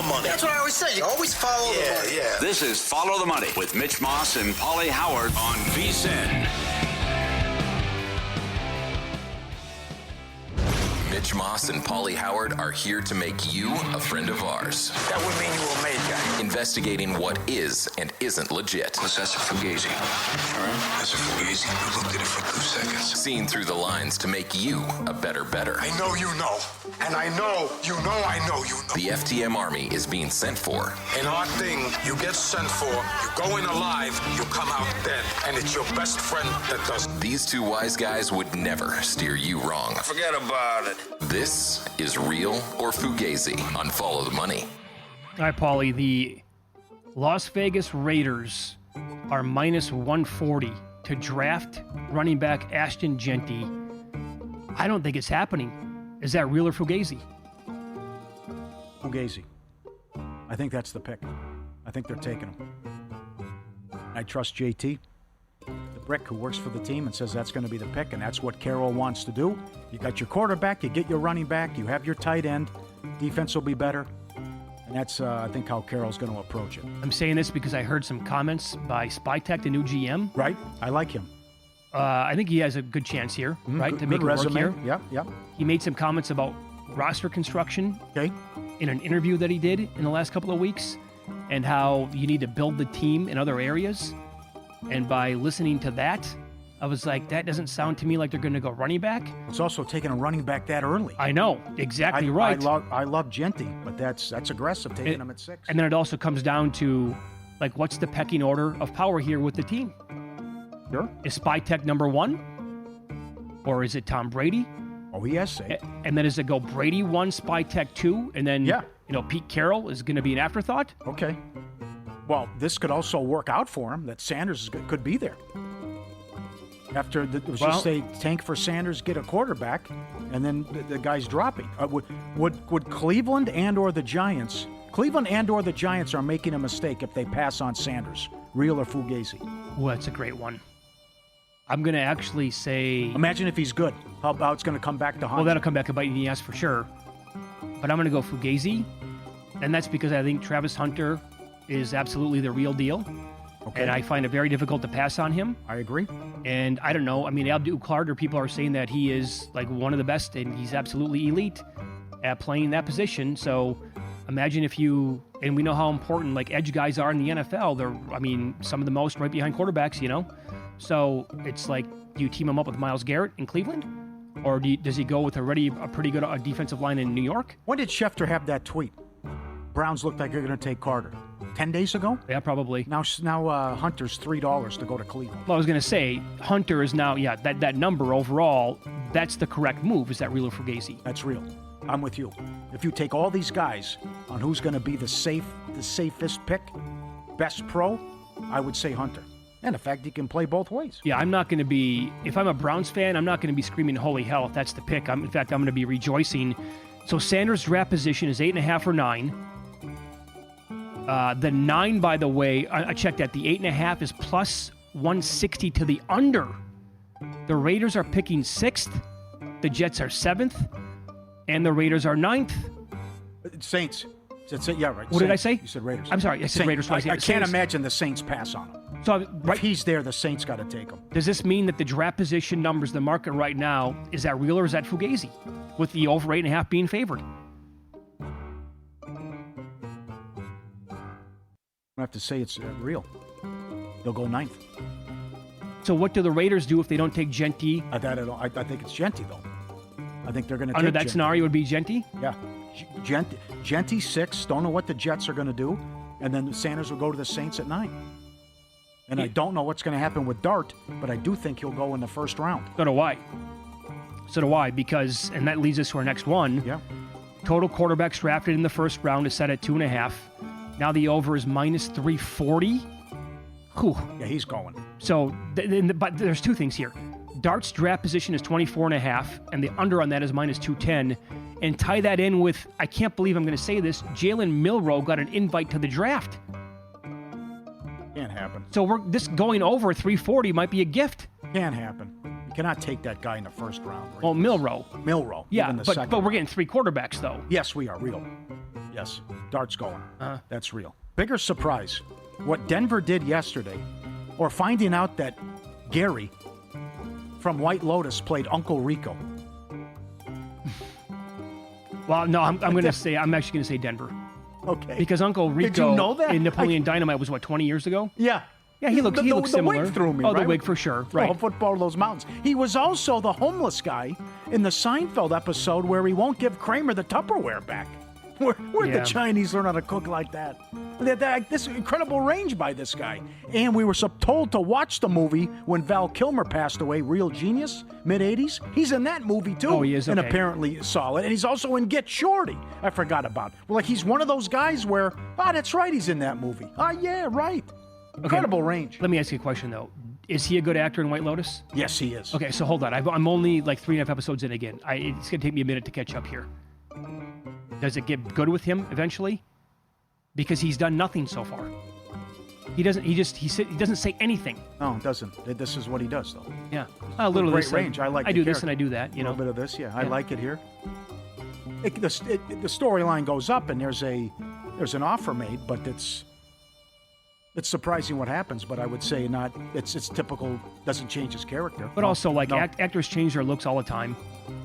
the money. That's what I always say. You always follow the money. Yeah. This is Follow the Money with Mitch Moss and Pauly Howard on VSiN. Mitch Moss and Pauly Howard are here to make you a friend of ours. That would mean you were made guy. Investigating what is and isn't legit. That's a fugazi. Sherman, that's a fugazi. I looked at it for 2 seconds. Seeing through the lines to make you a better. I know you know. And I know you know I know you know. The FTM Army is being sent for. In our thing, you get sent for, you go in alive, you come out dead. And it's your best friend that does it. These two wise guys would never steer you wrong. Forget about it. This is Real or Fugazi on Follow the Money. All right, Pauly, the Las Vegas Raiders are minus 140 to draft running back Ashton Genty. I don't think it's happening. Is that real or Fugazi? Fugazi. I think that's the pick. I think they're taking him. I trust JT, the brick who works for the team and says that's going to be the pick, and that's what Carroll wants to do. You got your quarterback, you get your running back, you have your tight end, defense will be better, and that's, I think, how Carroll's going to approach it. I'm saying this because I heard some comments by Spytech, the new GM. Right? I like him. I think he has a good chance here, right, to make it work here. Yeah. He made some comments about roster construction in an interview that he did in the last couple of weeks, and how you need to build the team in other areas. And by listening to that, I was like, that doesn't sound to me like they're going to go running back. It's also taking a running back that early. I know, exactly right. I love Genty, but that's aggressive, taking him at 6. And then it also comes down to, like, what's the pecking order of power here with the team? Sure. Is Spytech number 1? Or is it Tom Brady? Oh, he has say. And then does it go Brady 1, Spytech 2, and then Pete Carroll is going to be an afterthought? Okay. Well, this could also work out for him, that Sanders could be there. After just say tank for Sanders, get a quarterback, and then the guy's dropping. Would Cleveland and or the Giants are making a mistake if they pass on Sanders? Real or Fugazi? Well, that's a great one. I'm going to actually say... Imagine if he's good. How about it's going to come back to Hunt? Well, that'll come back and bite you in the ass for sure. But I'm going to go Fugazi, and that's because I think Travis Hunter is absolutely the real deal. Okay. And I find it very difficult to pass on him. I agree. And I don't know. I mean, Abdul Carter, people are saying that he is like one of the best, and he's absolutely elite at playing that position. So imagine if you, and we know how important like edge guys are in the NFL. They're, some of the most right behind quarterbacks, So it's like, do you team him up with Myles Garrett in Cleveland? Or does he go with a pretty good defensive line in New York? When did Schefter have that tweet? Browns look like they're going to take Carter. 10 days ago? Yeah, probably. Now Hunter's $3 to go to Cleveland. Well, I was going to say, Hunter is now, that number overall, that's the correct move. Is that real or Fugazi? That's real. I'm with you. If you take all these guys on who's going to be the safest pick, best pro, I would say Hunter. And the fact he can play both ways. Yeah, I'm not going to be, if I'm a Browns fan, I'm not going to be screaming, holy hell, if that's the pick. In fact, I'm going to be rejoicing. So Sanders' draft position is 8.5 or 9. The 9, by the way, I checked that. The 8.5 is plus 160 to the under. The Raiders are picking 6th. The Jets are 7th. And the Raiders are 9th. Saints. Yeah, right. What did I say? You said Raiders. I'm sorry, I said Raiders. I can't imagine the Saints pass on him. So, if he's there, the Saints got to take him. Does this mean that the draft position numbers, the market right now, is that real or is that Fugazi? With the over 8.5 being favored. I have to say it's real. They'll go 9th. So what do the Raiders do if they don't take Genty? I think it's Genty, though. I think they're going to take Under that Genty. Scenario would be Genty? Yeah. Genty 6. Don't know what the Jets are going to do. And then Sanders will go to the Saints at 9. And I don't know what's going to happen with Dart, but I do think he'll go in the first round. So do I, because, and that leads us to our next one. Yeah. Total quarterbacks drafted in the first round is set at 2.5. Now the over is minus 340. Whew. Yeah, he's going. So, but there's two things here. Dart's draft position is 24.5, and the under on that is minus 210. And tie that in with, I can't believe I'm going to say this, Jalen Milroe got an invite to the draft. Can't happen. So this going over 340 might be a gift. Can't happen. You cannot take that guy in the first round. Well, Milroe. Milroe. Yeah, even the but second we're round. getting 3 quarterbacks, though. Yes, we are. Real. Yes. Dart's going. That's real. Bigger surprise, what Denver did yesterday, or finding out that Gary from White Lotus played Uncle Rico. Well, no, I'm actually going to say Denver. Okay. Because Uncle Rico Did you know that? in Napoleon Dynamite was, 20 years ago? Yeah. Yeah, he looks similar. The wig threw me, Oh, right? the wig for sure. Right. Oh, football of those mountains. He was also the homeless guy in the Seinfeld episode where he won't give Kramer the Tupperware back. Where'd the Chinese learn how to cook like that? This incredible range by this guy. And we were told to watch the movie when Val Kilmer passed away, Real Genius, mid-'80s. He's in that movie, too. Oh, he is? And Okay. apparently solid. And he's also in Get Shorty. I forgot about. Well, like, he's one of those guys where, that's right, he's in that movie. Yeah, right. Incredible range. Let me ask you a question, though. Is he a good actor in White Lotus? Yes, he is. Okay, so hold on. I'm only like 3.5 episodes in again. It's going to take me a minute to catch up here. Does it get good with him eventually? Because he's done nothing so far. He doesn't say anything. No, it doesn't. This is what he does, though. Yeah. A little of Great this. range. I like I the do this character. and I do that, A little bit of this, I like it here. The storyline goes up, and there's an offer made, but it's surprising what happens. But I would say not. It's typical. Doesn't change his character. But also, actors change their looks all the time,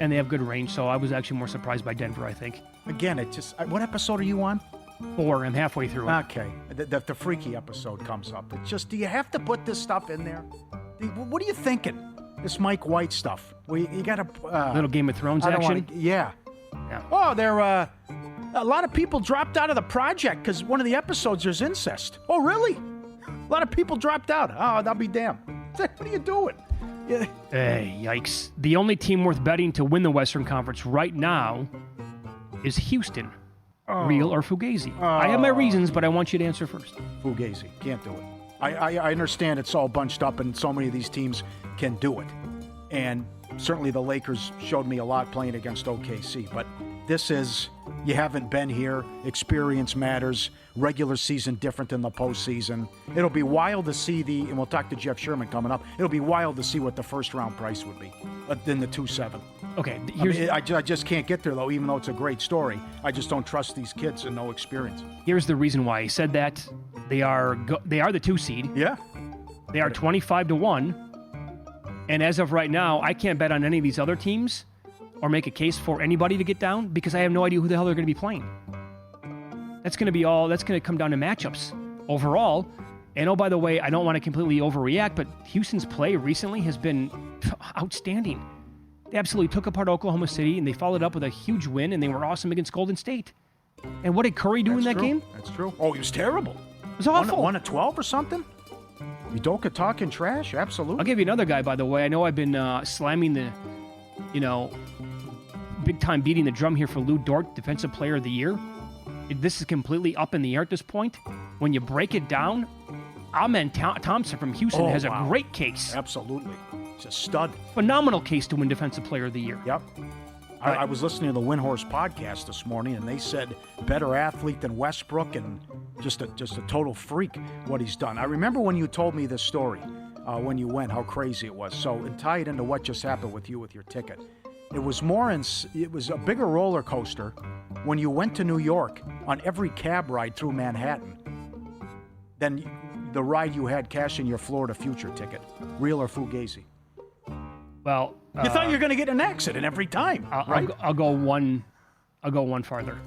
and they have good range. So I was actually more surprised by Denver, I think. Again, what episode are you on? 4. I'm halfway through it. Okay, the freaky episode comes up. It's just, do you have to put this stuff in there? What are you thinking? This Mike White stuff. You got to Little Game of Thrones action. Yeah. Oh, a lot of people dropped out of the project because one of the episodes there's incest. Oh, really? A lot of people dropped out. Oh, that'll be damned. What are you doing? Yeah. Hey, yikes. The only team worth betting to win the Western Conference right now is Houston. Real or fugazi? I have my reasons, but I want you to answer first. Fugazi. Can't do it. I understand it's all bunched up and so many of these teams can do it. And certainly the Lakers showed me a lot playing against OKC. But this is, you haven't been here. Experience matters. Regular season different than the postseason. It'll be wild to see and we'll talk to Jeff Sherman coming up. It'll be wild to see what the first round price would be in the 2-7. Okay, I just can't get there, though, even though it's a great story. I just don't trust these kids and no experience. Here's the reason why I said that. They are the 2 seed. Yeah. They are 25-1. And as of right now, I can't bet on any of these other teams or make a case for anybody to get down because I have no idea who the hell they're going to be playing. That's going to come down to matchups overall. And oh, by the way, I don't want to completely overreact, but Houston's play recently has been outstanding. They absolutely took apart Oklahoma City, and they followed up with a huge win, and they were awesome against Golden State. And what did Curry do in that game? That's true. Oh, he was terrible. It was awful. 1 of 12 or something? Udoka talking trash? Absolutely. I'll give you another guy, by the way. I know I've been slamming the, big time beating the drum here for Lou Dort, Defensive Player of the Year. This is completely up in the air at this point. When you break it down, Amen Thompson from Houston has a great case. Absolutely. He's a stud. Phenomenal case to win Defensive Player of the Year. Yep. I was listening to the Windhorse podcast this morning, and they said better athlete than Westbrook and just a total freak what he's done. I remember when you told me this story when you went, how crazy it was. So, and tie it into what just happened with you with your ticket. It was a bigger roller coaster when you went to New York on every cab ride through Manhattan than the ride you had cashing your Florida Future ticket. Real or fugazi? Well, you thought you were going to get an accident every time, right? I'll go one farther.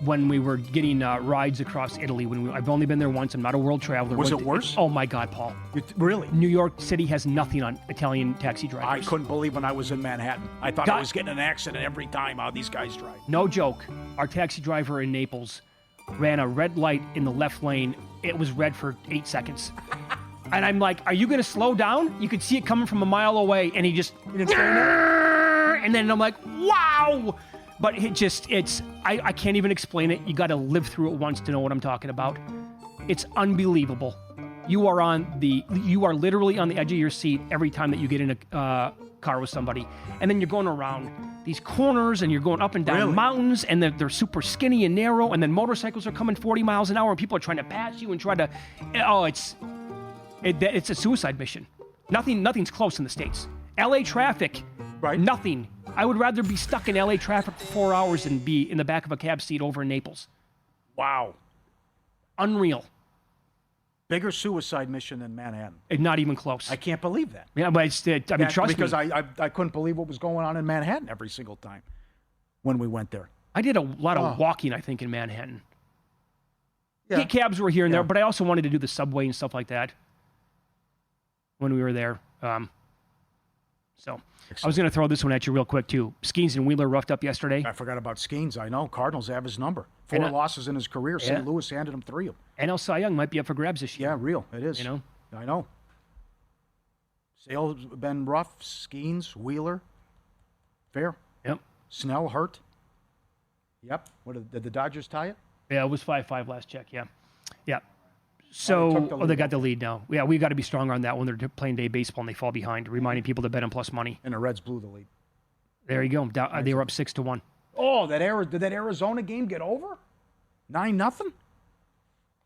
When we were getting rides across Italy, I've only been there once. I'm not a world traveler. Was it worse? Oh my God, Paul! Really? New York City has nothing on Italian taxi drivers. I couldn't believe when I was in Manhattan. I thought I was getting an accident every time how these guys drive. No joke. Our taxi driver in Naples ran a red light in the left lane. It was red for 8 seconds. And I'm like, are you going to slow down? You could see it coming from a mile away. And he just... And then I'm like, wow! But I can't even explain it. You got to live through it once to know what I'm talking about. It's unbelievable. You are literally on the edge of your seat every time that you get in a car with somebody. And then you're going around these corners and you're going up and down mountains and they're super skinny and narrow. And then motorcycles are coming 40 miles an hour and people are trying to pass you and try to... Oh, it's a suicide mission. Nothing's close in the States. LA traffic, nothing I would rather be stuck in LA traffic for 4 hours than be in the back of a cab seat over in Naples. Wow. Unreal. Bigger suicide mission than Manhattan. And not even close. I can't believe that. Yeah, but it's, I mean, trust because me. I couldn't believe what was going on in Manhattan every single time when we went there. I did a lot of walking, I think, in Manhattan. Yeah. Cabs were here and there, but I also wanted to do the subway and stuff like that when we were there. So I was going to throw this one at you real quick, too. Skeens and Wheeler roughed up yesterday. I forgot about Skeens. I know. Cardinals have his number. 4 losses in his career. St. Louis handed him 3 of them. NL Cy Young might be up for grabs this year. Yeah, real. It is. You know? I know. Sale's been rough. Skeens, Wheeler. Fair. Yep. Snell hurt. Yep. Did the Dodgers tie it? Yeah, it was 5-5 last check, yeah. Yeah. So, they got the lead now. Yeah, we got to be stronger on that when they're playing day baseball and they fall behind, reminding people to bet on plus money. And the Reds blew the lead. There you go. They were up 6-1. Oh, did that Arizona game get over? 9-0?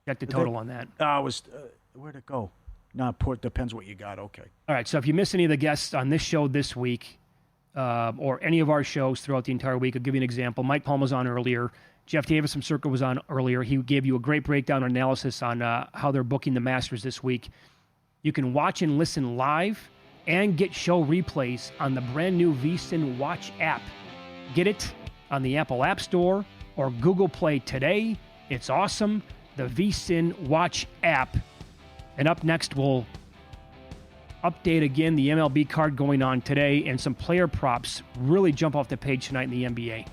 Check the total on that. Where'd it go? No, depends what you got. Okay. All right, so if you miss any of the guests on this show this week or any of our shows throughout the entire week, I'll give you an example. Mike Palm was on earlier. Jeff Davis from Circa was on earlier. He gave you a great breakdown analysis on how they're booking the Masters this week. You can watch and listen live and get show replays on the brand new VSiN Watch app. Get it on the Apple App Store or Google Play today. It's awesome. The VSiN Watch app. And up next, we'll update again the MLB card going on today and some player props really jump off the page tonight in the NBA.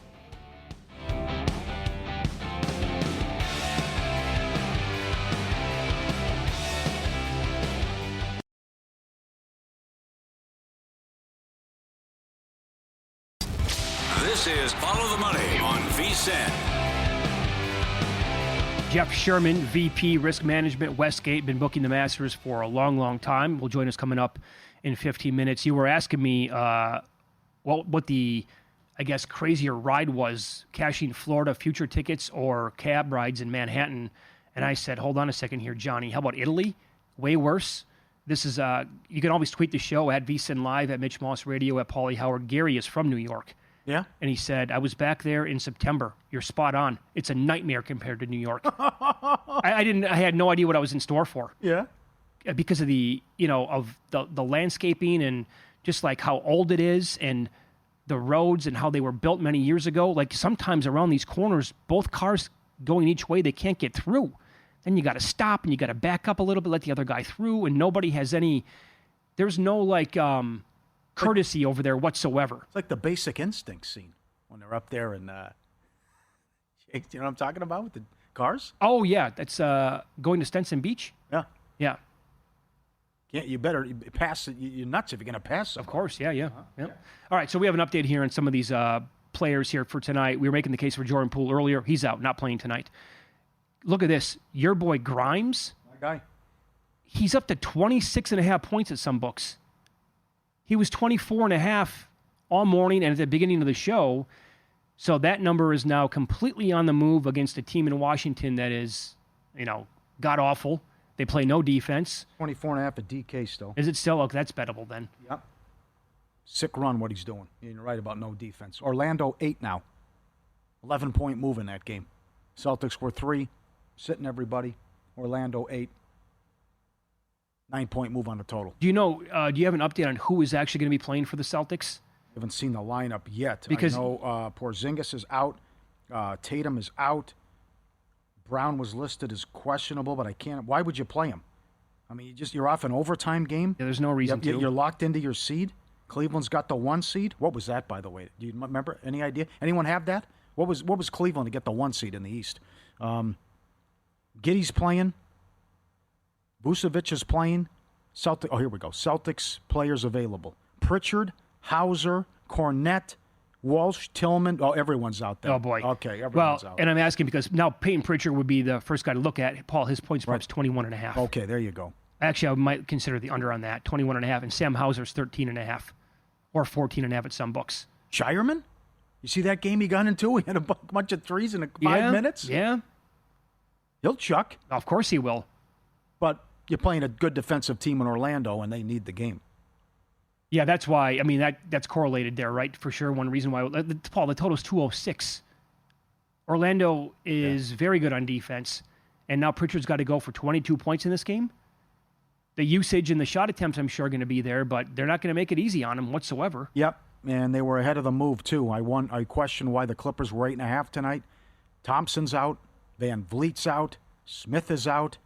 This is Follow the Money on VSiN. Jeff Sherman, VP Risk Management, Westgate, been booking the Masters for a long, long time. Will join us coming up in 15 minutes. You were asking me what the, I guess, crazier ride was, cashing Florida future tickets or cab rides in Manhattan. And I said, hold on a second here, Johnny. How about Italy? Way worse. This is, you can always tweet the show at VSiN Live, at Mitch Moss Radio, at Pauly Howard. Gary is from New York. Yeah. And he said, I was back there in September. You're spot on. It's a nightmare compared to New York. I had no idea what I was in store for. Yeah. Because of the landscaping and just like how old it is and the roads and how they were built many years ago. Like sometimes around these corners, both cars going each way, they can't get through. Then you got to stop and you got to back up a little bit, let the other guy through, and nobody has any, there's no like, courtesy over there whatsoever. It's like the Basic Instinct scene when they're up there and you know what I'm talking about with the cars? Oh yeah, that's going to Stenson Beach. Yeah. Yeah. You better pass it. You're nuts if you're going to pass somebody. Of course, yeah. Okay. All right, so we have an update here on some of these players here for tonight. We were making the case for Jordan Poole earlier. He's out, not playing tonight. Look at this. Your boy Grimes. My guy. He's up to 26.5 points at some books. He was 24.5 all morning and at the beginning of the show. So that number is now completely on the move against a team in Washington that is, god-awful. They play no defense. 24.5 at DK still. Is it still? Okay, that's bettable then. Yep. Sick run what he's doing. You're right about no defense. Orlando 8 now. 11-point move in that game. Celtics were 3, sitting everybody. Orlando 8. 9-point move on the total. Do you know? Do you have an update on who is actually going to be playing for the Celtics? I haven't seen the lineup yet. Because I know Porzingis is out. Tatum is out. Brown was listed as questionable, but I can't. Why would you play him? I mean, you're off an overtime game. Yeah, there's no reason to. You're locked into your seed. Cleveland's got the 1 seed. What was that, by the way? Do you remember? Any idea? Anyone have that? What was Cleveland to get the 1 seed in the East? Giddey's playing. Vucevic is playing. Oh, here we go. Celtics players available. Pritchard, Hauser, Cornette, Walsh, Tillman. Oh, everyone's out there. Oh, boy. Okay, everyone's out. And I'm asking because now Peyton Pritchard would be the first guy to look at. Paul, his points per 21.5. Okay, there you go. Actually, I might consider the under on that, 21.5. And Sam Hauser's 13.5 or 14.5 at some books. Shireman? You see that game he got into? He had a bunch of threes in 5 minutes? Yeah. He'll chuck. Of course he will. But you're playing a good defensive team in Orlando, and they need the game. Yeah, that's why. I mean, that's correlated there, right? For sure. One reason why, Paul, the total's 206. Orlando is very good on defense, and now Pritchard's got to go for 22 points in this game. The usage and the shot attempts, I'm sure, are going to be there, but they're not going to make it easy on him whatsoever. Yep, and they were ahead of the move, too. I question why the Clippers were 8.5 tonight. Thompson's out. Van Vliet's out. Smith is out.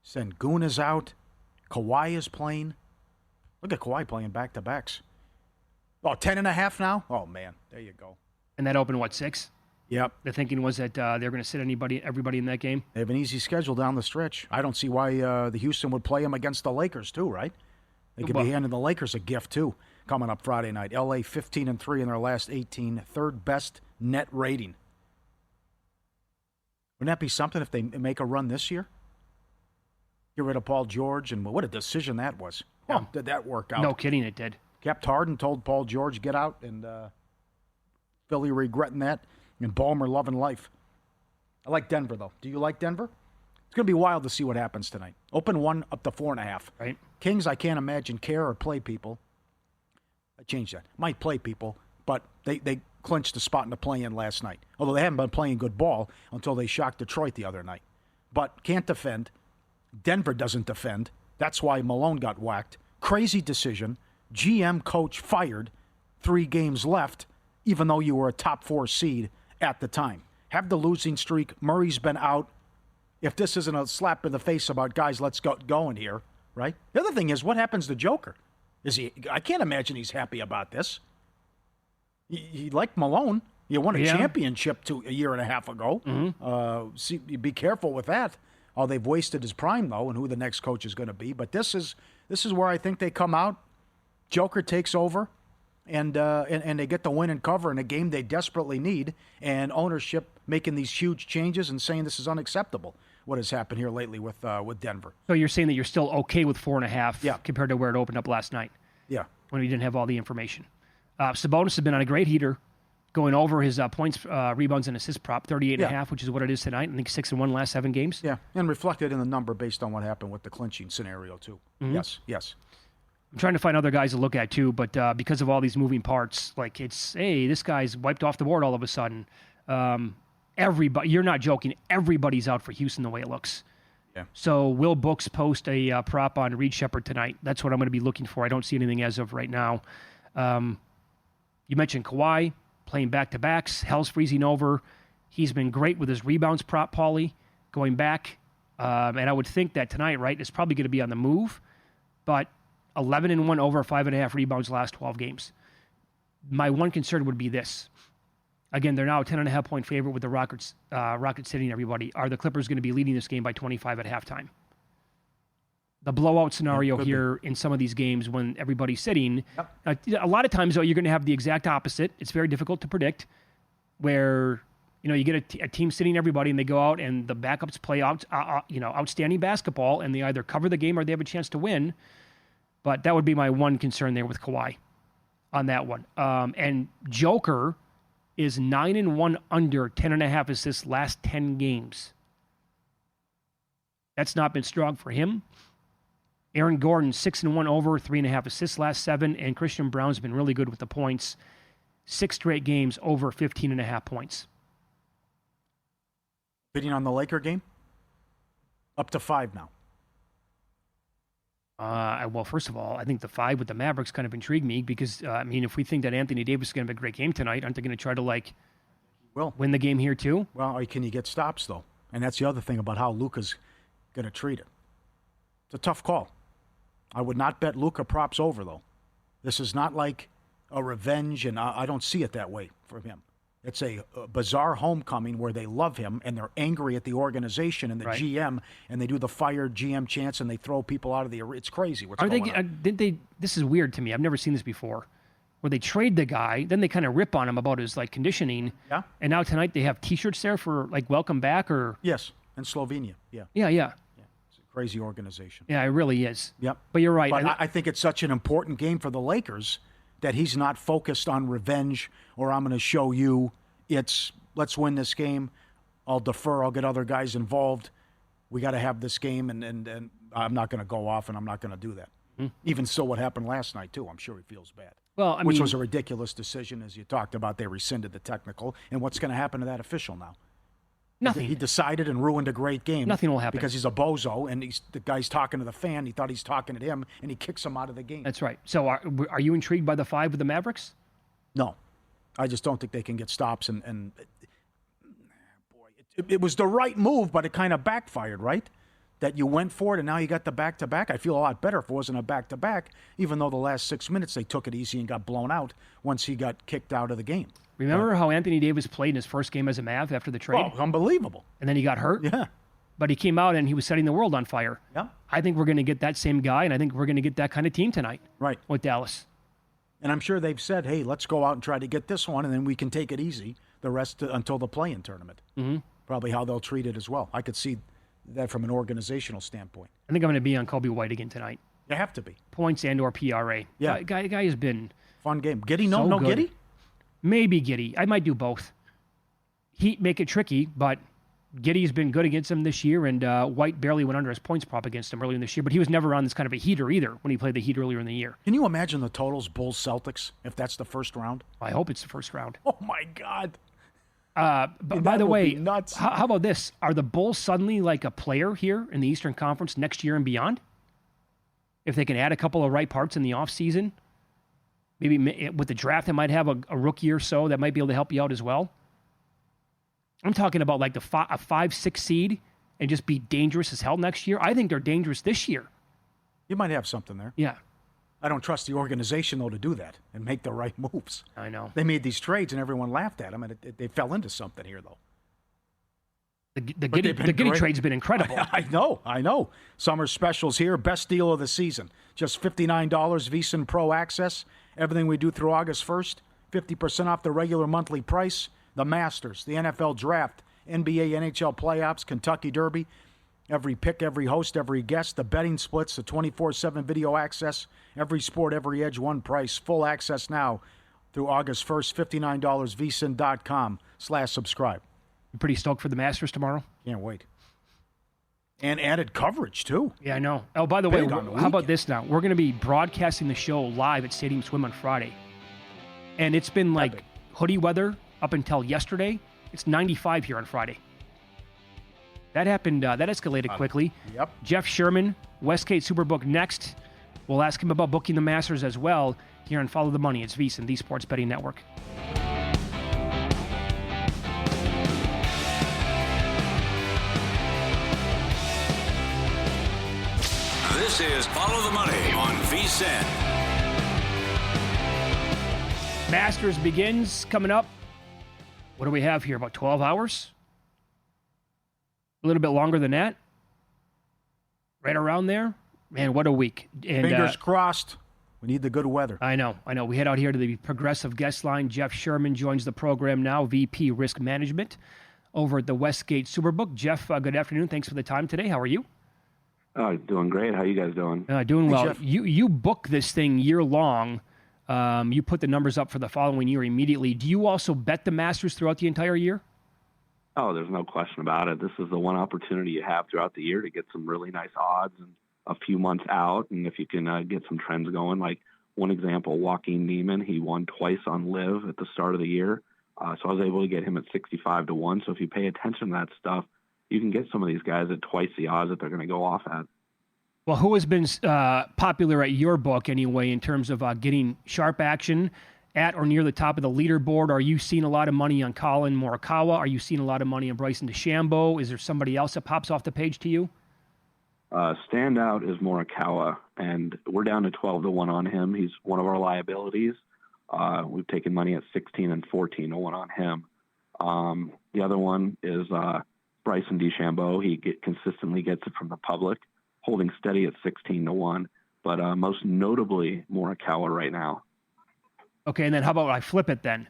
Sengun is out. Kawhi is playing. Look at Kawhi playing back-to-backs. Oh, 10.5 now? Oh, man. There you go. And that opened, 6? Yep. The thinking was that they're going to sit everybody in that game. They have an easy schedule down the stretch. I don't see why the Houston would play them against the Lakers, too, right? They could be handing the Lakers a gift, too, coming up Friday night. L.A. 15-3 in their last 18. Third best net rating. Wouldn't that be something if they make a run this year? Get rid of Paul George, and what a decision that was. Oh, did that work out? No kidding, it did. Kept Harden, told Paul George, get out, and Philly regretting that, and Ballmer loving life. I like Denver, though. Do you like Denver? It's going to be wild to see what happens tonight. Open 1 up to 4.5. Right. Kings, I can't imagine care or play people. I changed that. Might play people, but they clinched the spot in the play-in last night. Although they haven't been playing good ball until they shocked Detroit the other night. But can't defend. Denver doesn't defend. That's why Malone got whacked. Crazy decision. GM coach fired. 3 games left, even though you were a top 4 seed at the time. Have the losing streak. Murray's been out. If this isn't a slap in the face about, guys, let's go going here, right? The other thing is, what happens to Joker? I can't imagine he's happy about this. He liked Malone. You won a championship a year and a half ago. Mm-hmm. Be careful with that. Oh, they've wasted his prime, though, and who the next coach is going to be. But this is where I think they come out. Joker takes over, and they get the win and cover in a game they desperately need, and ownership making these huge changes and saying this is unacceptable, what has happened here lately with Denver. So you're saying that you're still okay with 4.5 compared to where it opened up last night? Yeah. When we didn't have all the information. Sabonis has been on a great heater, going over his points, rebounds, and assist prop, 38.5, which is what it is tonight. I think 6-1 last 7 games. Yeah, and reflected in the number based on what happened with the clinching scenario, too. Mm-hmm. Yes. I'm trying to find other guys to look at, too, but because of all these moving parts, like this guy's wiped off the board all of a sudden. Everybody, you're not joking, everybody's out for Houston the way it looks. Yeah. So will Books post a prop on Reed Shepherd tonight? That's what I'm going to be looking for. I don't see anything as of right now. You mentioned Kawhi playing back-to-backs. Hell's freezing over. He's been great with his rebounds prop, Pauly, going back. And I would think that tonight, right, is probably going to be on the move. But 11-1 over 5.5 rebounds last 12 games. My one concern would be this. Again, they're now a 10.5-point favorite with the Rockets sitting everybody. Are the Clippers going to be leading this game by 25 at halftime? The blowout scenario here in some of these games when everybody's sitting. Yep. A lot of times, though, you're going to have the exact opposite. It's very difficult to predict where, you get a team sitting everybody and they go out and the backups play out, outstanding basketball and they either cover the game or they have a chance to win. But that would be my one concern there with Kawhi on that one. And Joker is 9-1 under 10.5 assists last 10 games. That's not been strong for him. Aaron Gordon, 6-1 over, 3.5 assists last 7, and Christian Brown's been really good with the points. 6 straight games over 15.5 points. Bidding on the Laker game? Up to 5 now. Well, first of all, I think the 5 with the Mavericks kind of intrigued me because, if we think that Anthony Davis is going to have a great game tonight, aren't they going to try to, win the game here too? Well, can you get stops, though? And that's the other thing about how Luka's going to treat it. It's a tough call. I would not bet Luka props over, though. This is not like a revenge, and I don't see it that way for him. It's a bizarre homecoming where they love him, and they're angry at the organization and the GM, and they do the fired GM chants, and they throw people out of the arena. It's crazy what's going on. This is weird to me. I've never seen this before, where they trade the guy, then they kind of rip on him about his conditioning. Yeah. And now tonight they have T-shirts there for welcome back or. Yes, and Slovenia. Yeah. Yeah. Crazy organization. Yeah, it really is. Yep. But you're right. But I think it's such an important game for the Lakers that he's not focused on revenge or I'm going to show you. It's let's win this game. I'll defer. I'll get other guys involved. We got to have this game, and I'm not going to go off, and I'm not going to do that. Even still, what happened last night, too, I'm sure he feels bad. Well, Which was a ridiculous decision, as you talked about. They rescinded the technical. And what's going to happen to that official now? nothing. He decided and ruined a great game. Nothing will happen. Because he's a bozo, and the guy's talking to the fan. He thought he's talking to him, and he kicks him out of the game. That's right. So are you intrigued by the 5 with the Mavericks? No. I just don't think they can get stops. And boy, it was the right move, but it kind of backfired, right? That you went for it, and now you got the back-to-back. I feel a lot better if it wasn't a back-to-back, even though the last 6 minutes they took it easy and got blown out once he got kicked out of the game. Remember how Anthony Davis played in his first game as a Mav after the trade? Oh, unbelievable. And then he got hurt? Yeah. But he came out and he was setting the world on fire. Yeah. I think we're going to get that same guy, and I think we're going to get that kind of team tonight. Right. With Dallas. And I'm sure they've said, hey, let's go out and try to get this one, and then we can take it easy the rest until the play-in tournament. Mm-hmm. Probably how they'll treat it as well. I could see that from an organizational standpoint. I think I'm going to be on Kobe White again tonight. You have to be. Points and or PRA. Yeah. Guy has been Fun game. Giddy? so No good. Giddy? Maybe Giddy. I might do both. Heat make it tricky, but Giddy's been good against him this year, and White barely went under his points prop against him earlier in this year, but he was never on this kind of a heater either when he played the Heat earlier in the year. Can you imagine the totals Bulls-Celtics if that's the first round? I hope it's the first round. Oh, my God. But by the would way, be nuts. How about this? Are the Bulls suddenly like a player here in the Eastern Conference next year and beyond? If they can add a couple of right parts in the offseason, maybe with the draft, they might have a rookie or so that might be able to help you out as well. I'm talking about like a 5-6 seed and just be dangerous as hell next year. I think they're dangerous this year. You might have something there. Yeah, I don't trust the organization, though, to do that and make the right moves. I know. They made these trades, and everyone laughed at them, and they fell into something here, though. The Giddy trade's been incredible. I know. Summer specials here. Best deal of the season. Just $59 VSiN Pro Access. Everything we do through August 1st. 50% off the regular monthly price. The Masters, the NFL Draft, NBA, NHL Playoffs, Kentucky Derby. Every pick, every host, every guest. The betting splits, the 24/7 video access. Every sport, every edge, one price. Full access now through August 1st. $59 VSiN.com/subscribe. You pretty stoked for the Masters tomorrow? Can't wait. And added coverage, too. Yeah, I know. Oh, by the way, Big on the how about weekend. this now? We're going to be broadcasting the show live at Stadium Swim on Friday. And it's been like Epic. hoodie weather up until yesterday. It's 95 here on Friday. That happened, that escalated quickly. Yep. Jeff Sherman, Westgate Superbook next. We'll ask him about booking the Masters as well here on Follow the Money. It's VSiN, the Sports Betting Network. This is Follow the Money on VSiN. Masters begins coming up. What do we have here? About 12 hours? A little bit longer than that? Right around there? Man, what a week. And, Fingers crossed. We need the good weather. I know. We head out here to the Progressive Guest Line. Jeff Sherman joins the program now, VP Risk Management over at the Westgate Superbook. Jeff, good afternoon. Thanks for the time today. How are you? Oh, doing great. How you guys doing? Doing well. Jeff. You book this thing year long. You put the numbers up for the following year immediately. Do you also bet the Masters throughout the entire year? Oh, there's no question about it. This is the one opportunity you have throughout the year to get some really nice odds and a few months out. And if you can get some trends going, like one example, Joaquin Neiman, he won twice on Live at the start of the year. So I was able to get him at 65-1. So if you pay attention to that stuff, you can get some of these guys at twice the odds that they're going to go off at. Well, who has been popular at your book anyway in terms of getting sharp action at or near the top of the leaderboard? Are you seeing a lot of money on Colin Morikawa? Are you seeing a lot of money on Bryson DeChambeau? Is there somebody else that pops off the page to you? Standout is Morikawa, and we're down to 12-1 on him. He's one of our liabilities. We've taken money at 16 and 14-1 on him. The other one is Bryson DeChambeau. He consistently gets it from the public, holding steady at 16-1, but most notably Morikawa right now. Okay, and then how about I flip it then?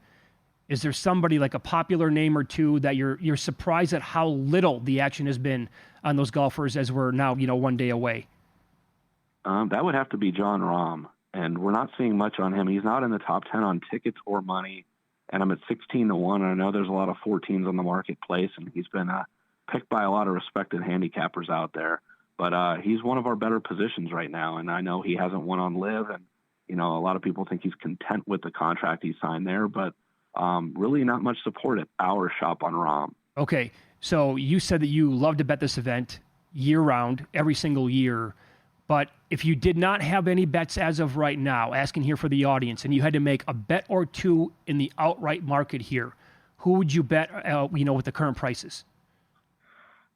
Is there somebody like a popular name or two that you're surprised at how little the action has been on those golfers as we're now, one day away? That would have to be John Rahm, and we're not seeing much on him. He's not in the top 10 on tickets or money, and I'm at 16-1, and I know there's a lot of 14s on the marketplace, and he's been picked by a lot of respected handicappers out there. But he's one of our better positions right now, and I know he hasn't won on live, and a lot of people think he's content with the contract he signed there, but really not much support at our shop on Rahm. Okay, so you said that you love to bet this event year-round, every single year, but if you did not have any bets as of right now, asking here for the audience, and you had to make a bet or two in the outright market here, who would you bet, with the current prices?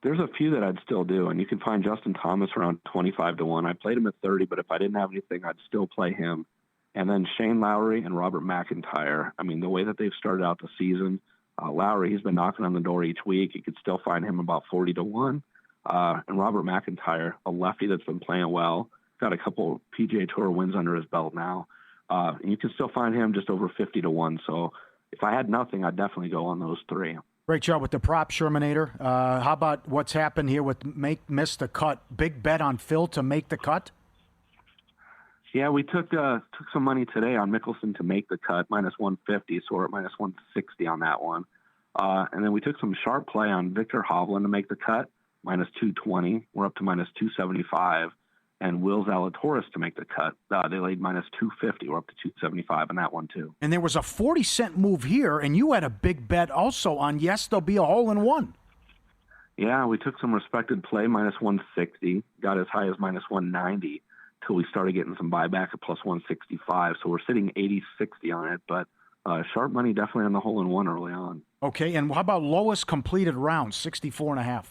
There's a few that I'd still do, and you can find Justin Thomas around 25-1. I played him at 30, but if I didn't have anything, I'd still play him. And then Shane Lowry and Robert McIntyre. I mean, the way that they've started out the season, Lowry, he's been knocking on the door each week. You could still find him about 40-1. And Robert McIntyre, a lefty that's been playing well, got a couple PGA Tour wins under his belt now. And you can still find him just over 50-1. So if I had nothing, I'd definitely go on those three. Great job with the prop, Shermanator. How about what's happened here with miss the cut? Big bet on Phil to make the cut? Yeah, we took some money today on Mickelson to make the cut, minus 150, so we're at minus 160 on that one. And then we took some sharp play on Victor Hovland to make the cut, minus 220. We're up to minus 275. And Will Zalatoris to make the cut. They laid minus 250. We're up to 275 on that one, too. And there was a 40-cent move here, and you had a big bet also on, yes, there'll be a hole-in-one. Yeah, we took some respected play, minus 160. Got as high as minus 190 till we started getting some buyback at plus 165. So we're sitting 80-60 on it, but sharp money definitely on the hole-in-one early on. Okay, and how about lowest completed round, 64.5?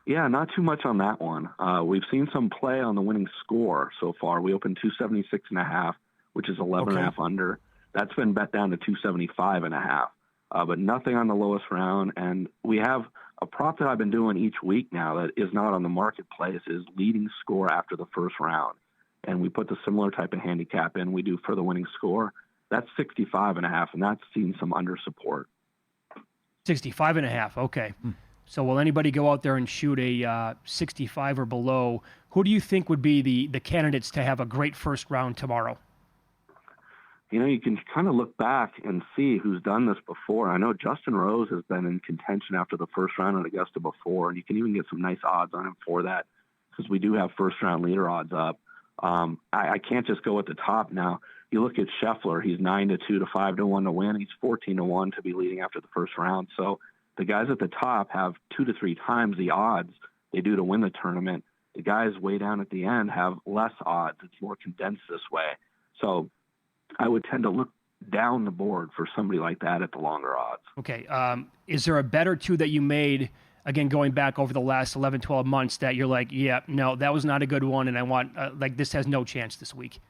Yeah, not too much on that one. We've seen some play on the winning score so far. We opened 276.5, which is 11.5 under. That's been bet down to 275.5, but nothing on the lowest round. And we have a prop that I've been doing each week now that is not on the marketplace is leading score after the first round. And we put the similar type of handicap in we do for the winning score. That's 65.5, and that's seen some under support. 65.5, okay. So will anybody go out there and shoot a 65 or below? Who do you think would be the candidates to have a great first round tomorrow? You can kind of look back and see who's done this before. I know Justin Rose has been in contention after the first round at Augusta before, and you can even get some nice odds on him for that because we do have first-round leader odds up. I can't just go at the top now. You look at Scheffler, he's 9-2 to 5-1 to win. He's 14-1 to be leading after the first round. So the guys at the top have 2 to 3 times the odds they do to win the tournament. The guys way down at the end have less odds. It's more condensed this way. So I would tend to look down the board for somebody like that at the longer odds. Okay. Is there a bet or two that you made, again, going back over the last 11, 12 months that you're like, yeah, no, that was not a good one, and I want, this has no chance this week?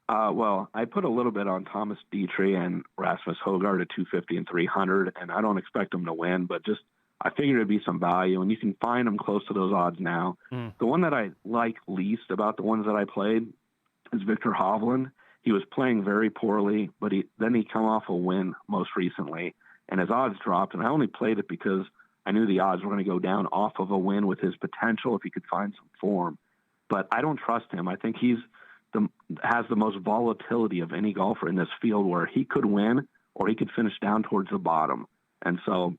Well, I put a little bit on Thomas Dietrich and Rasmus Højgaard at 250 and 300, and I don't expect them to win, but just I figured it'd be some value, and you can find them close to those odds now. The one that I like least about the ones that I played is Victor Hovland. He was playing very poorly, but then he come off a win most recently, and his odds dropped, and I only played it because I knew the odds were going to go down off of a win with his potential if he could find some form. But I don't trust him. I think has the most volatility of any golfer in this field where he could win or he could finish down towards the bottom. And so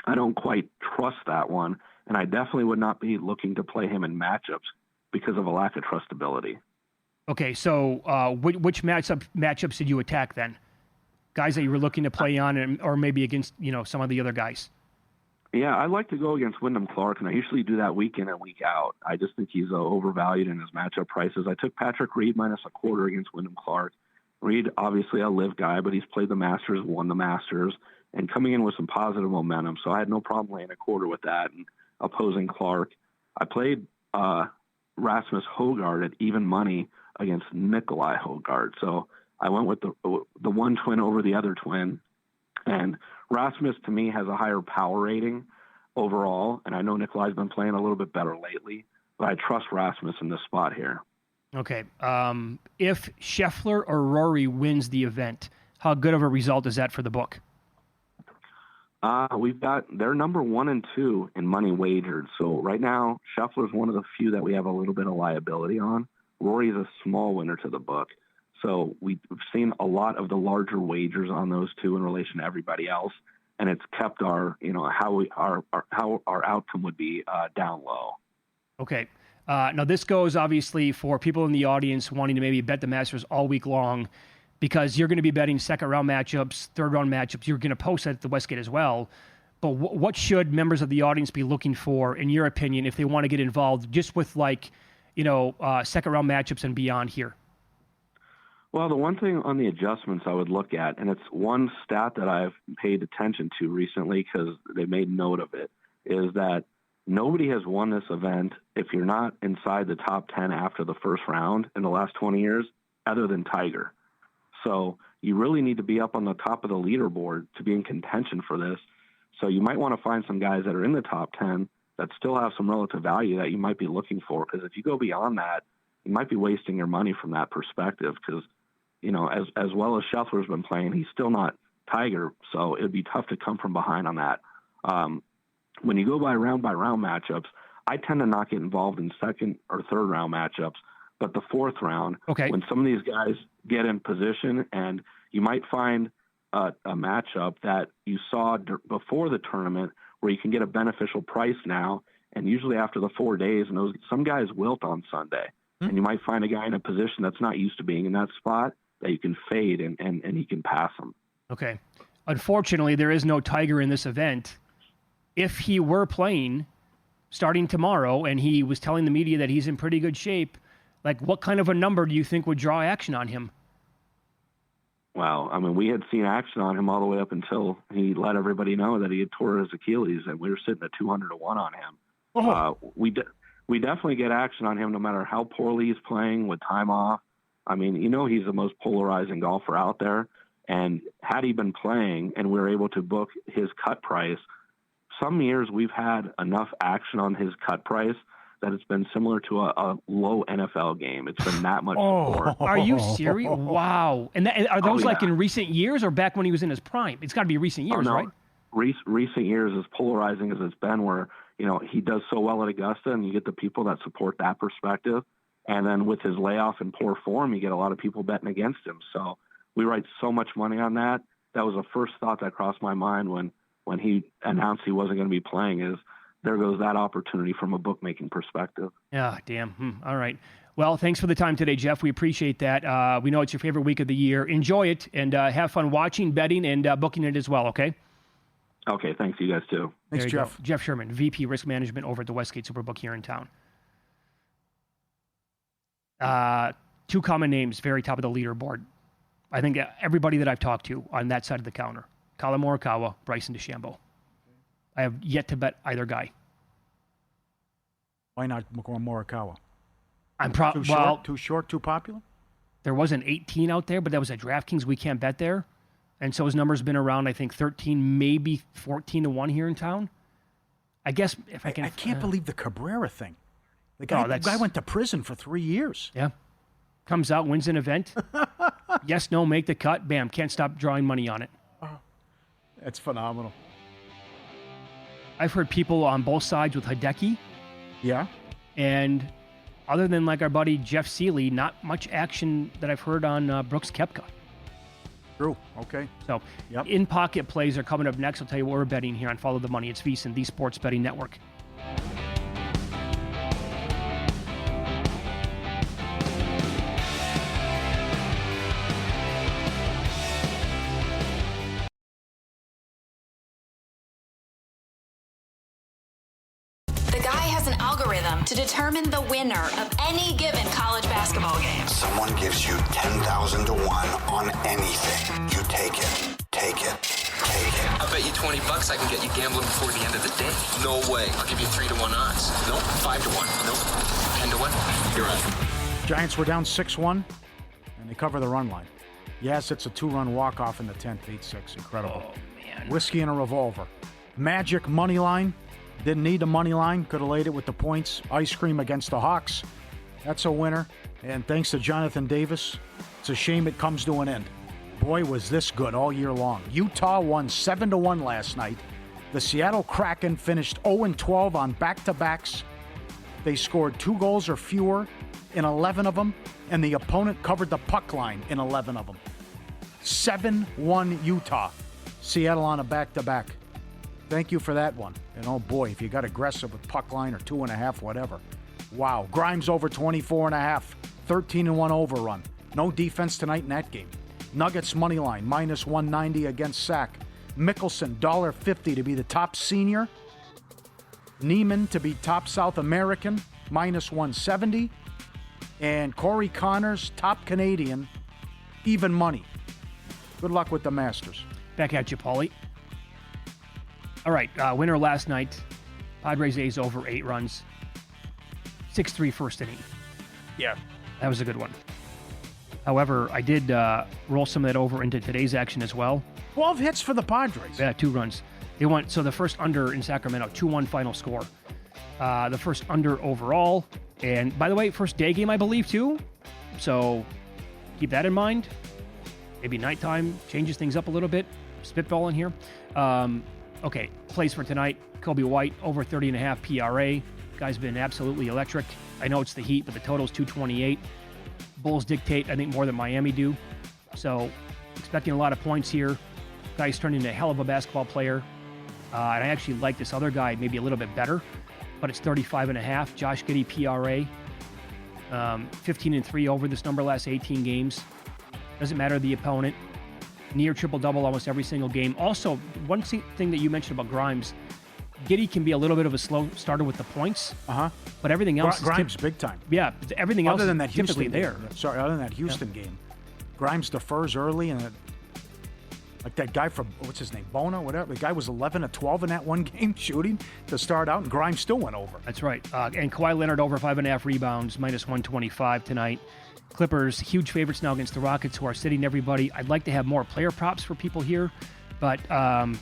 I don't quite trust that one. And I definitely would not be looking to play him in matchups because of a lack of trustability. Okay, so which matchups did you attack then? Guys that you were looking to play on, or maybe against some of the other guys? Yeah, I like to go against Wyndham Clark, and I usually do that week in and week out. I just think he's overvalued in his matchup prices. I took Patrick Reed minus a quarter against Wyndham Clark. Reed, obviously a live guy, but he's played the Masters, won the Masters, and coming in with some positive momentum. So I had no problem laying a quarter with that and opposing Clark. I played Rasmus Højgaard at even money against Nikolai Højgaard. So I went with the one twin over the other twin. And Rasmus, to me, has a higher power rating overall, and I know Nikolai's been playing a little bit better lately, but I trust Rasmus in this spot here. Okay. If Scheffler or Rory wins the event, how good of a result is that for the book? They're number 1 and 2 in money wagered. So right now, Scheffler's one of the few that we have a little bit of liability on. Rory is a small winner to the book. So we've seen a lot of the larger wagers on those two in relation to everybody else. and it's kept our, how our outcome would be down low. Okay. Now this goes obviously for people in the audience wanting to maybe bet the Masters all week long, because you're going to be betting second round matchups, third round matchups. You're going to post that at the Westgate as well. But what should members of the audience be looking for, in your opinion, if they want to get involved just with second round matchups and beyond here? Well, the one thing on the adjustments I would look at, and it's one stat that I've paid attention to recently because they made note of it, is that nobody has won this event if you're not inside the top 10 after the first round in the last 20 years, other than Tiger. So you really need to be up on the top of the leaderboard to be in contention for this. So you might want to find some guys that are in the top 10 that still have some relative value that you might be looking for. Because if you go beyond that, you might be wasting your money from that perspective. Because, as well as Scheffler's been playing, he's still not Tiger. So it'd be tough to come from behind on that. When you go by round matchups, I tend to not get involved in second or third round matchups. But the fourth round, when some of these guys get in position, and you might find a matchup that you saw before the tournament where you can get a beneficial price now, and usually after the 4 days, and some guys wilt on Sunday, and you might find a guy in a position that's not used to being in that spot that you can fade and you can pass him. Okay. Unfortunately, there is no Tiger in this event. If he were playing starting tomorrow and he was telling the media that he's in pretty good shape, what kind of a number do you think would draw action on him? Well, we had seen action on him all the way up until he let everybody know that he had tore his Achilles, and we were sitting at 200 to 1 on him. We definitely get action on him no matter how poorly he's playing with time off. He's the most polarizing golfer out there, and had he been playing and we were able to book his cut price, some years we've had enough action on his cut price that it's been similar to a low NFL game. It's been that much support. Are you serious? Wow. And are those in recent years or back when he was in his prime? It's got to be recent years, right? Recent years, as polarizing as it's been, where, he does so well at Augusta and you get the people that support that perspective. And then with his layoff and poor form, you get a lot of people betting against him. So we write so much money on that. That was the first thought that crossed my mind when he announced he wasn't going to be playing, is there goes that opportunity from a bookmaking perspective. Yeah, damn. All right. Well, thanks for the time today, Jeff. We appreciate that. We know it's your favorite week of the year. Enjoy it and have fun watching, betting, and booking it as well, okay? Okay, thanks. You guys too. Thanks, Jeff. Jeff Sherman, VP Risk Management over at the Westgate Superbook here in town. Two common names, very top of the leaderboard. I think everybody that I've talked to on that side of the counter, Colin Morikawa, Bryson DeChambeau. I have yet to bet either guy. Why not Morikawa? Too short, too popular? There was an 18 out there, but that was at DraftKings. We can't bet there. And so his number's been around, I think, 13, maybe 14 to 1 here in town. I guess if I can... I can't believe the Cabrera thing. The guy went to prison for 3 years. Yeah. Comes out, wins an event. Yes, no, make the cut. Bam, can't stop drawing money on it. Oh, that's phenomenal. I've heard people on both sides with Hideki. Yeah. And other than our buddy Jeff Seeley, not much action that I've heard on Brooks Koepka. True. Okay. So, in-pocket plays are coming up next. I'll tell you what we're betting here on Follow the Money. It's VSiN, the Sports Betting Network. To determine the winner of any given college basketball game. Someone gives you 10,000 to 1 on anything. You take it. Take it. Take it. I'll bet you $20 I can get you gambling before the end of the day. No way. I'll give you 3 to 1 odds. Nope. 5 to 1. Nope. 10 to 1. You're on. Giants were down 6-1, and they cover the run line. Yes, it's a 2-run walk-off in the 10th, 8-6. Incredible. Oh, man. Whiskey and a revolver. Magic money line. Didn't need the money line. Could have laid it with the points. Ice cream against the Hawks. That's a winner. And thanks to Jonathan Davis, it's a shame it comes to an end. Boy, was this good all year long. Utah won 7-1 last night. The Seattle Kraken finished 0-12 on back-to-backs. They scored 2 goals or fewer in 11 of them, and the opponent covered the puck line in 11 of them. 7-1 Utah. Seattle on a back-to-back. Thank you for that one. And oh boy, if you got aggressive with puck line or 2.5, whatever. Wow. Grimes over 24.5. 13-1 overrun. No defense tonight in that game. Nuggets money line -190 against Sack. Mickelson $1.50 to be the top senior. Neiman to be top South American -170. And Corey Connors top Canadian even money. Good luck with the Masters. Back at you, Pauly. All right, winner last night. Padres A's over 8 runs. 6-3 first inning. Yeah. That was a good one. However, I did roll some of that over into today's action as well. 12 hits for the Padres. Yeah, 2 runs. They went, so the first under in Sacramento, 2-1 final score. The first under overall. And by the way, first day game, I believe, too. So keep that in mind. Maybe nighttime changes things up a little bit. Spitball in here. Okay, plays for tonight. Kobe White, over 30.5 PRA. Guy's been absolutely electric. I know it's the Heat, but the total's 228. Bulls dictate, I think, more than Miami do. So expecting a lot of points here. Guy's turned into a hell of a basketball player. And I actually like this other guy maybe a little bit better, but it's 35.5. Josh Giddey PRA. 15-3 over this number last 18 games. Doesn't matter the opponent. Near triple-double almost every single game. Also, one thing that you mentioned about Grimes, Giddey can be a little bit of a slow starter with the points. But everything else Grimes big time. Yeah, everything else other than that is typically Houston there. Game. Sorry, other than that Houston game. Grimes defers early, and like that guy from, what's his name, Bona, whatever. The guy was 11 of 12 in that one game shooting to start out, and Grimes still went over. That's right. And Kawhi Leonard over 5.5 rebounds, -125 tonight. Clippers, huge favorites now against the Rockets, who are sitting everybody. I'd like to have more player props for people here, but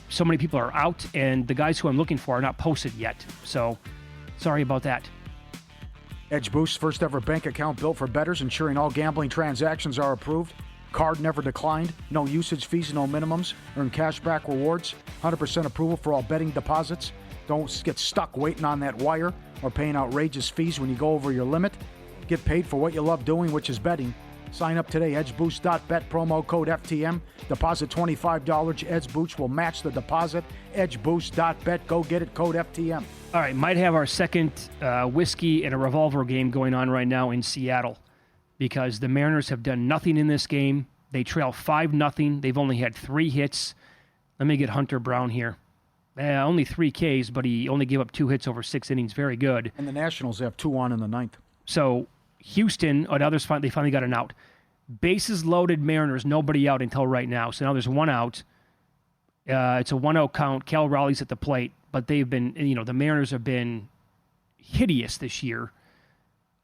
so many people are out, and the guys who I'm looking for are not posted yet. So, sorry about that. Edge Boost, first ever bank account built for bettors, ensuring all gambling transactions are approved. Card never declined. No usage fees, no minimums. Earn cashback rewards. 100% approval for all betting deposits. Don't get stuck waiting on that wire or paying outrageous fees when you go over your limit. Get paid for what you love doing, which is betting. Sign up today, edgeboost.bet, promo code FTM. Deposit $25. EdgeBoost will match the deposit. Edgeboost.bet, go get it, code FTM. All right, might have our second whiskey and a revolver game going on right now in Seattle because the Mariners have done nothing in this game. They trail 5-0. They've only had 3 hits. Let me get Hunter Brown here. Only 3 Ks, but he only gave up 2 hits over 6 innings. Very good. And the Nationals have 2 on in the 9th. So Houston, they finally got an out. Bases loaded Mariners, nobody out until right now. So now there's 1 out. It's a 1-0 count. Cal Raleigh's at the plate, but they've been, the Mariners have been hideous this year.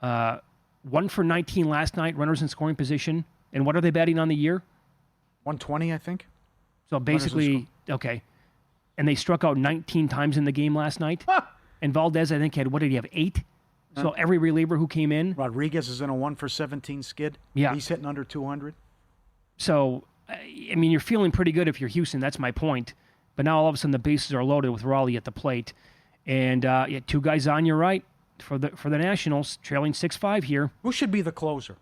1 for 19 last night, runners in scoring position. And what are they batting on the year? 120, I think. So basically, okay. And they struck out 19 times in the game last night. And Valdez, I think, had, what did he have, 8? So every reliever who came in. Rodriguez is in a 1 for 17 skid. Yeah. He's hitting under 200. So, I mean, you're feeling pretty good if you're Houston. That's my point. But now all of a sudden the bases are loaded with Raleigh at the plate. And 2 guys on your right for the Nationals, trailing 6-5 here. Who should be the closer?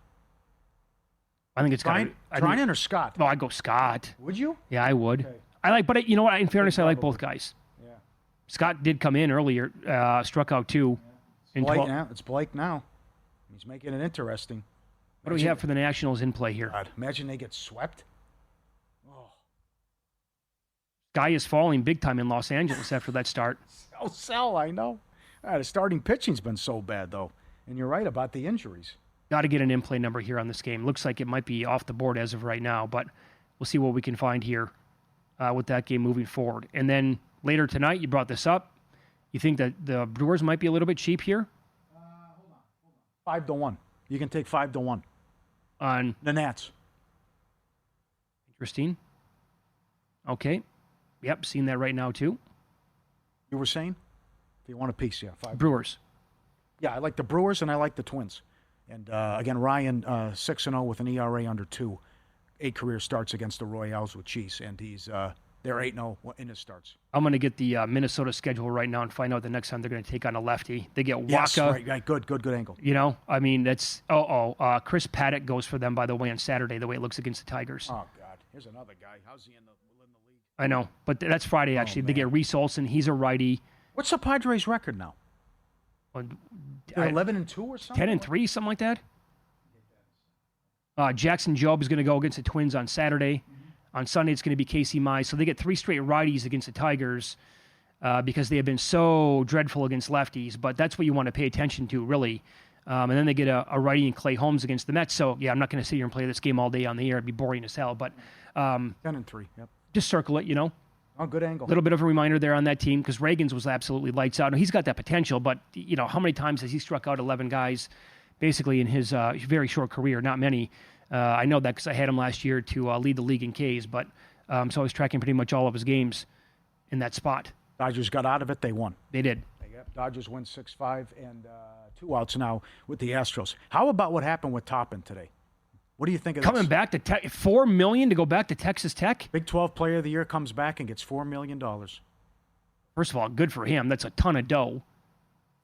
I think it's Trinan or Scott? Oh, I'd go Scott. Would you? Yeah, I would. Okay. But you know what? In fairness, I like both guys. Yeah. Scott did come in earlier, struck out 2. It's Blake now. He's making it interesting. What do we have for the Nationals in play here? God, imagine they get swept. Oh. Sky is falling big time in Los Angeles after that start. Sell, I know. The starting pitching's been so bad, though. And you're right about the injuries. Got to get an in-play number here on this game. Looks like it might be off the board as of right now, but we'll see what we can find here with that game moving forward. And then later tonight, you brought this up. You think that the Brewers might be a little bit cheap here? Hold on. 5-1. You can take 5-1 on the Nats. Interesting. Okay. Yep, seeing that right now too. You were saying? If you want a piece, yeah. 5. Brewers. Yeah, I like the Brewers and I like the Twins. And again, Ryan 6-0 with an ERA under 2. 8 career starts against the Royals with Chiefs, and he's they're 8-0 in his starts. I'm going to get the Minnesota schedule right now and find out the next time they're going to take on a lefty. They get Waka. Yes, right. Good angle. I mean, that's... Chris Paddock goes for them, by the way, on Saturday, the way it looks against the Tigers. Oh, God. Here's another guy. How's he in the league? I know, but that's Friday, actually. They get Reese Olson. He's a righty. What's the Padres' record now? They're 11-2 or something? 10-3, something like that. Jackson Jobe is going to go against the Twins on Saturday. On Sunday, it's going to be Casey Mize. So they get 3 straight righties against the Tigers because they have been so dreadful against lefties. But that's what you want to pay attention to, really. And then they get a righty in Clay Holmes against the Mets. So, yeah, I'm not going to sit here and play this game all day on the air. It'd be boring as hell. But 10-3, yep. Just circle it, Oh, good angle. A little bit of a reminder there on that team because Reagan's was absolutely lights out. He's got that potential, but, how many times has he struck out 11 guys basically in his very short career? Not many. I know that because I had him last year to lead the league in Ks, but so I was tracking pretty much all of his games in that spot. Dodgers got out of it. They won. They did. Dodgers win 6-5 and 2 outs now with the Astros. How about what happened with Toppin today? What do you think of coming back to $4 million to go back to Texas Tech? Big 12 Player of the Year comes back and gets $4 million. First of all, good for him. That's a ton of dough.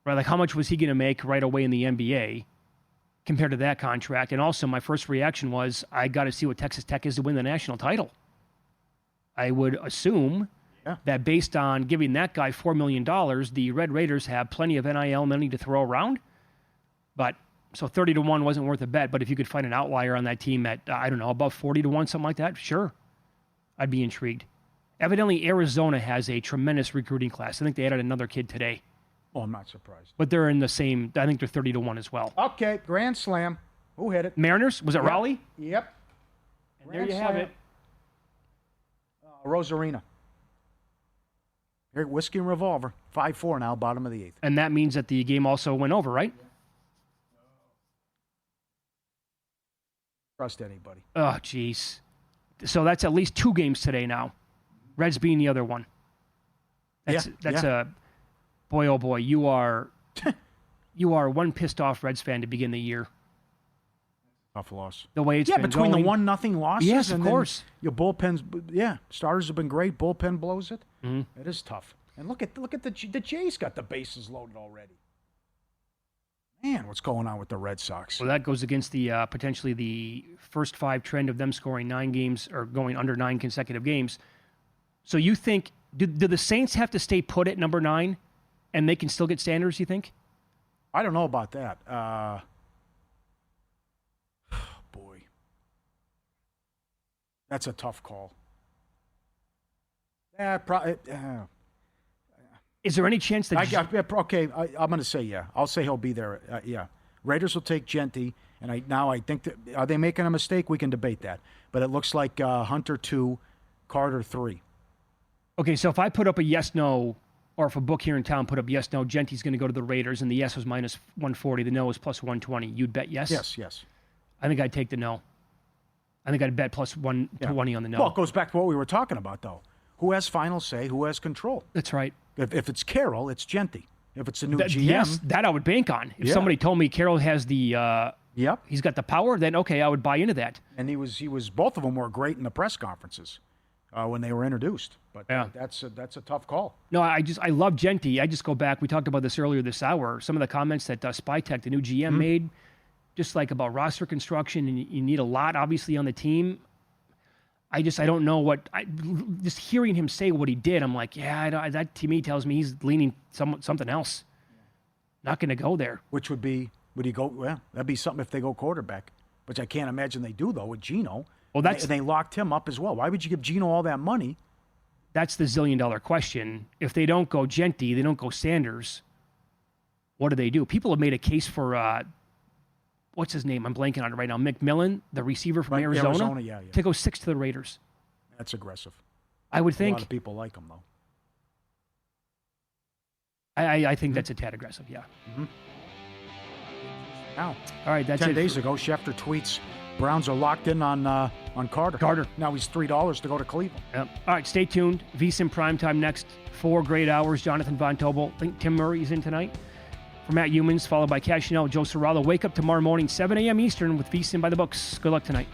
Right? Like, how much was he going to make right away in the NBA compared to that contract? And also, my first reaction was, I got to see what Texas Tech is to win the national title. I would assume that based on giving that guy $4 million, the Red Raiders have plenty of NIL money to throw around. But so 30-1 wasn't worth a bet. But if you could find an outlier on that team at, I don't know, above 40-1, something like that, sure, I'd be intrigued. Evidently, Arizona has a tremendous recruiting class. I think they added another kid today. Oh, I'm not surprised. But they're in the same, I think they're 30-1 as well. Okay, Grand Slam. Who hit it? Mariners? Was it Raleigh? Yep. And there you have it. Rosarina. Here, Whiskey and Revolver. 5-4 now, bottom of the 8th. And that means that the game also went over, right? Trust anybody. Oh, jeez. So that's at least 2 games today now. Reds being the other one. That's a boy. Oh boy, you are one pissed off Reds fan to begin the year. Tough loss. The way it's been between going. the 1-0 losses. Yes, and of course. Your bullpens. Starters have been great. Bullpen blows it. Mm-hmm. It is tough. And look at the Jays got the bases loaded already. Man, what's going on with the Red Sox? Well, that goes against the potentially the first 5 trend of them scoring 9 games or going under 9 consecutive games. So you think, do the Saints have to stay put at number 9 and they can still get Sanders, you think? I don't know about that. Boy. That's a tough call. Is there any chance that... I'm going to say yeah. I'll say he'll be there. Yeah. Raiders will take Genty, and I think that... Are they making a mistake? We can debate that. But it looks like Hunter 2, Carter 3. Okay, so if I put up a yes-no, or if a book here in town put up yes-no, Genty's going to go to the Raiders, and the yes was minus 140, the no was plus 120, you'd bet yes? Yes. I think I'd take the no. I think I'd bet plus 120 on the no. Well, it goes back to what we were talking about, though. Who has final say? Who has control? That's right. If it's Carroll, it's Genty. If it's a new GM... Yes, that I would bank on. If somebody told me Carroll has the... He's got the power, then okay, I would buy into that. And he was both of them were great in the press conferences when they were introduced. But that's a tough call. No, I love Genty. I just go back. We talked about this earlier this hour. Some of the comments that Spytech, the new GM, made, just like about roster construction, and you need a lot, obviously, on the team. I don't know what. Just hearing him say what he did, I'm like, that to me tells me he's leaning something else. Not going to go there. Which would he go? Well, that'd be something if they go quarterback, which I can't imagine they do though with Geno. Well, they locked him up as well. Why would you give Geno all that money? That's the $1 question. If they don't go Genty, they don't go Sanders. What do they do? People have made a case for. What's his name? I'm blanking on it right now. McMillan, the receiver from Arizona, to go 6 to the Raiders. That's aggressive. I would think. A lot of people like him, though. I think that's a tad aggressive, yeah. Mm-hmm. Now, all right, that's 10 it. days ago, Schefter tweets, Browns are locked in on Carter. Now he's $3 to go to Cleveland. Yep. All right, stay tuned. VSiN primetime next. 4 great hours. Jonathan Von Tobel. I think Tim Murray is in tonight. For Matt Humans, followed by Cashinell, Joe Serralo. Wake up tomorrow morning, 7 a.m. Eastern with VSiN by the books. Good luck tonight.